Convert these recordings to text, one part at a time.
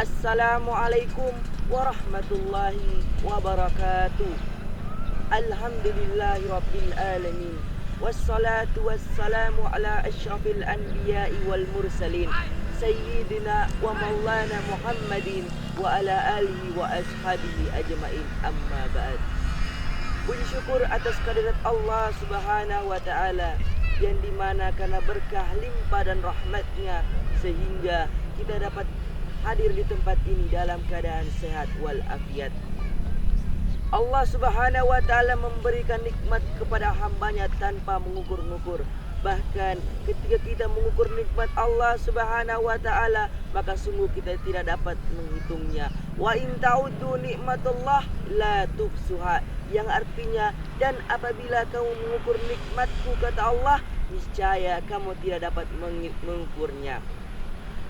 Assalamualaikum warahmatullahi wabarakatuh. Alhamdulillahi rabbil alamin. Wassalatu wassalamu ala asyrafil anbiya'i wal mursalin Sayyidina wa maulana Muhammadin wa ala alihi wa ashabihi ajma'in, amma ba'd. Puji syukur atas kehadirat Allah subhanahu wa ta'ala, yang dimana karena berkah limpah dan rahmatnya sehingga kita dapat hadir di tempat ini dalam keadaan sehat walafiat. Allah subhanahu wa ta'ala memberikan nikmat kepada hambanya tanpa mengukur-ngukur. Bahkan ketika kita mengukur nikmat Allah subhanahu wa ta'ala, maka sungguh kita tidak dapat menghitungnya. Wa in ta'uddu nikmatullah la tuhsuha, yang artinya, dan apabila kamu mengukur nikmatku, kata Allah, niscaya kamu tidak dapat mengukurnya.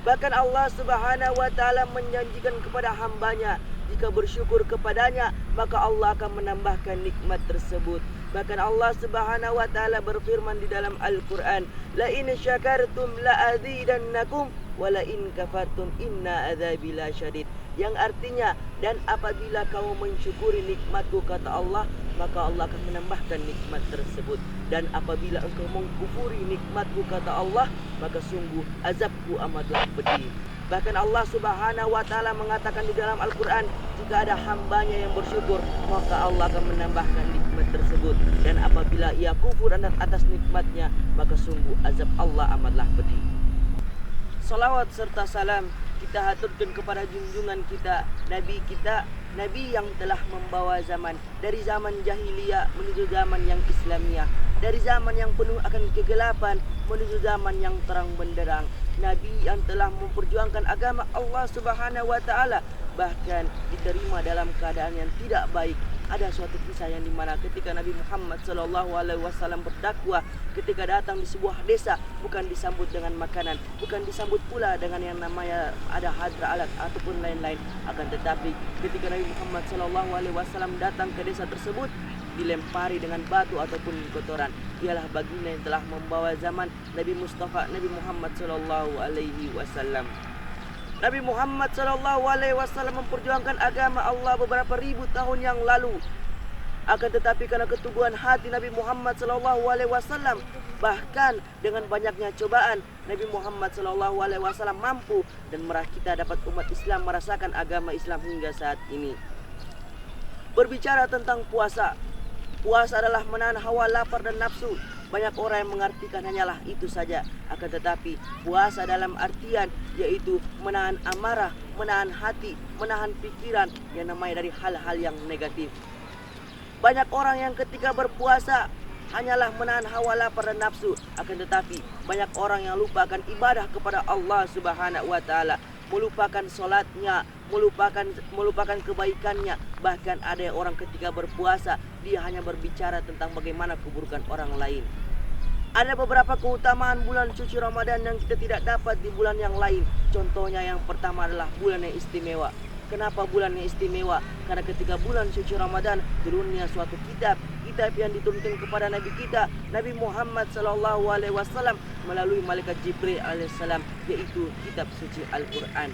Bahkan Allah subhanahu wa ta'ala menjanjikan kepada hambanya, jika bersyukur kepadanya, maka Allah akan menambahkan nikmat tersebut. Bahkan Allah subhanahu wa ta'ala berfirman di dalam Al-Quran, la in syakartum la azidannakum wa la in kafartum inna adzabi lasyadid, yang artinya, dan apabila kamu mensyukuri nikmatku, kata Allah, maka Allah akan menambahkan nikmat tersebut. Dan apabila engkau mengkufuri nikmatku, kata Allah, maka sungguh azabku amatlah pedih. Bahkan Allah subhanahu wa ta'ala mengatakan di dalam Al-Quran, jika ada hambanya yang bersyukur, maka Allah akan menambahkan nikmat tersebut. Dan apabila ia kufur atas nikmatnya, maka sungguh azab Allah amatlah pedih. Salawat serta salam kita haturkan kepada junjungan kita, Nabi yang telah membawa zaman dari zaman jahiliyah menuju zaman yang Islamiyah, dari zaman yang penuh akan kegelapan menuju zaman yang terang benderang. Nabi yang telah memperjuangkan agama Allah subhanahu wa ta'ala, bahkan diterima dalam keadaan yang tidak baik. Ada suatu kisah yang dimana ketika Nabi Muhammad SAW berdakwah, ketika datang di sebuah desa, bukan disambut dengan makanan, bukan disambut pula dengan yang namanya ada hadra alat ataupun lain-lain. Akan tetapi ketika Nabi Muhammad SAW datang ke desa tersebut, dilempari dengan batu ataupun kotoran. Ialah baginda yang telah membawa zaman Nabi Mustafa, Nabi Muhammad SAW. Nabi Muhammad SAW memperjuangkan agama Allah beberapa ribu tahun yang lalu. Akan tetapi karena keteguhan hati Nabi Muhammad SAW, bahkan dengan banyaknya cobaan, Nabi Muhammad SAW mampu dan kita dapat umat Islam merasakan agama Islam hingga saat ini. Berbicara tentang puasa, puasa adalah menahan hawa lapar dan nafsu. Banyak orang yang mengartikan hanyalah itu saja. Akan tetapi puasa dalam artian yaitu menahan amarah, menahan hati, menahan pikiran yang namanya dari hal-hal yang negatif. Banyak orang yang ketika berpuasa hanyalah menahan hawa lapar dan nafsu. Akan tetapi banyak orang yang lupakan ibadah kepada Allah subhanahu wa ta'ala, melupakan solatnya, melupakan kebaikannya. Bahkan ada orang ketika berpuasa, dia hanya berbicara tentang bagaimana keburukan orang lain. Ada beberapa keutamaan bulan suci Ramadan yang kita tidak dapat di bulan yang lain. Contohnya yang pertama adalah bulan yang istimewa. Kenapa bulan yang istimewa? Karena ketika bulan suci Ramadan turunnya suatu kitab yang diturunkan kepada Nabi kita, Nabi Muhammad SAW, melalui malaikat Jibril alaihissalam, yaitu kitab suci Al-Quran.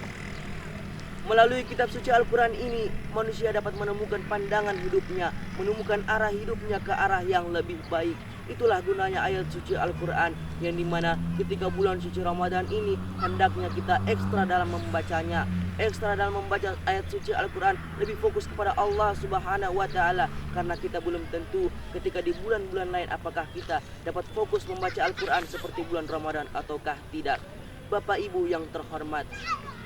Melalui kitab suci Al-Quran ini, manusia dapat menemukan pandangan hidupnya, menemukan arah hidupnya ke arah yang lebih baik. Itulah gunanya ayat suci Al-Quran, yang dimana ketika bulan suci Ramadan ini hendaknya kita ekstra dalam membacanya, ekstra dalam membaca ayat suci Al-Quran, lebih fokus kepada Allah subhanahu wa ta'ala. Karena kita belum tentu ketika di bulan-bulan lain apakah kita dapat fokus membaca Al-Quran seperti bulan Ramadan ataukah tidak. Bapak Ibu yang terhormat,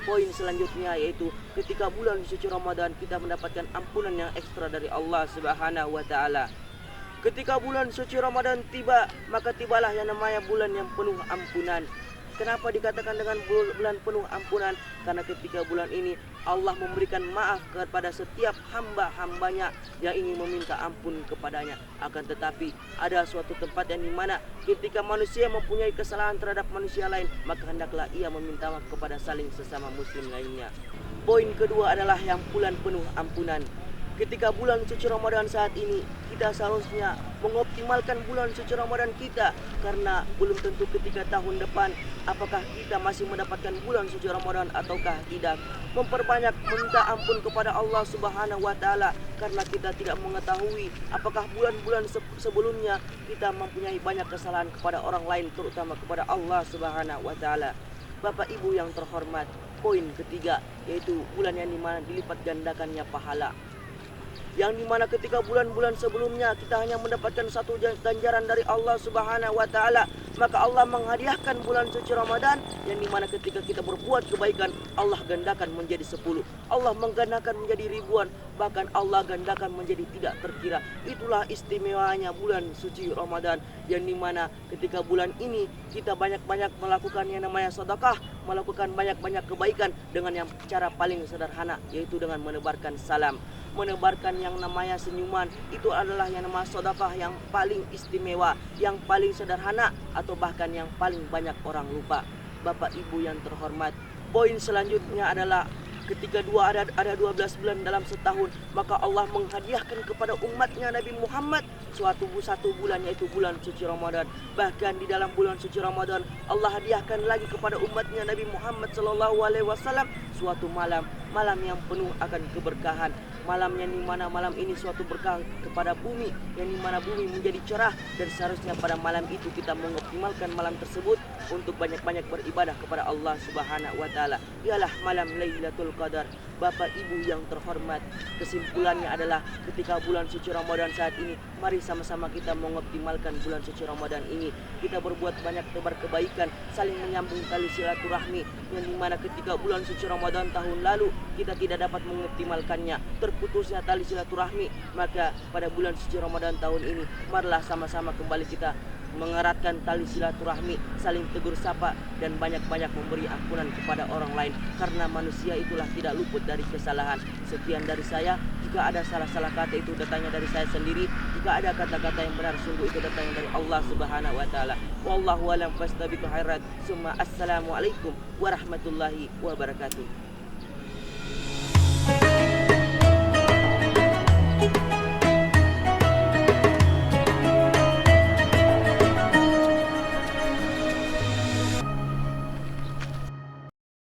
poin selanjutnya yaitu ketika bulan suci Ramadan kita mendapatkan ampunan yang ekstra dari Allah subhanahu wa ta'ala. Ketika bulan suci Ramadan tiba, maka tibalah yang namanya bulan yang penuh ampunan. Kenapa dikatakan dengan bulan penuh ampunan? Karena ketika bulan ini Allah memberikan maaf kepada setiap hamba-hambanya yang ingin meminta ampun kepadanya. Akan tetapi ada suatu tempat yang dimana ketika manusia mempunyai kesalahan terhadap manusia lain, maka hendaklah ia meminta maaf kepada saling sesama muslim lainnya. Poin kedua adalah yang bulan penuh ampunan. ketika bulan suci Ramadan saat ini, kita seharusnya mengoptimalkan bulan suci Ramadan kita, karena belum tentu ketika tahun depan apakah kita masih mendapatkan bulan suci Ramadan ataukah tidak. Memperbanyak minta ampun kepada Allah Subhanahu wa taala, karena kita tidak mengetahui apakah bulan-bulan sebelumnya kita mempunyai banyak kesalahan kepada orang lain, terutama kepada Allah Subhanahu wa taala. Bapak Ibu yang terhormat, poin ketiga yaitu bulan yang dimana dilipat gandakannya pahala. Yang dimana ketika bulan-bulan sebelumnya kita hanya mendapatkan satu ganjaran dari Allah Subhanahu wa taala, maka Allah menghadiahkan bulan suci Ramadan yang dimana ketika kita berbuat kebaikan, Allah gandakan menjadi 10, Allah menggandakan menjadi ribuan, bahkan Allah gandakan menjadi tidak terkira. Itulah istimewanya bulan suci Ramadan, yang dimana ketika bulan ini kita banyak-banyak melakukan yang namanya sedekah, melakukan banyak-banyak kebaikan dengan yang cara paling sederhana, yaitu dengan menebarkan salam. Menebarkan yang namanya senyuman, itu adalah yang namanya sedekah yang paling istimewa, yang paling sederhana, atau bahkan yang paling banyak orang lupa. Bapak Ibu yang terhormat, poin selanjutnya adalah ketika ada 12 bulan dalam setahun, maka Allah menghadiahkan kepada umatnya Nabi Muhammad satu bulan, yaitu bulan suci Ramadan. Bahkan di dalam bulan suci Ramadan Allah hadiahkan lagi kepada umatnya Nabi Muhammad SAW suatu malam yang penuh akan keberkahan. Malam yang dimana malam ini suatu berkah kepada bumi, yang dimana bumi menjadi cerah, dan seharusnya pada malam itu kita mengoptimalkan malam tersebut untuk banyak-banyak beribadah kepada Allah Subhanahu wa taala. Ialah malam Lailatul Qadar. Bapak Ibu yang terhormat, kesimpulannya adalah ketika bulan suci Ramadan saat ini, mari sama-sama kita mengoptimalkan bulan suci Ramadan ini. Kita berbuat banyak tebar kebaikan, saling menyambung tali silaturahmi, yang dimana ketika bulan suci Ramadan tahun lalu kita tidak dapat mengoptimalkannya, terputusnya tali silaturahmi, maka pada bulan suci Ramadan tahun ini marilah sama-sama kembali kita mengeratkan tali silaturahmi, saling tegur sapa, dan banyak-banyak memberi ampunan kepada orang lain, karena manusia itulah tidak luput dari kesalahan. Sekian dari saya. Jika ada salah-salah kata, itu datangnya dari saya sendiri. Jika ada kata-kata yang benar, sungguh itu datangnya dari Allah Subhanahu wa taala. Wallahu a'lam fastabiqul khairat. Summa assalamualaikum warahmatullahi wabarakatuh.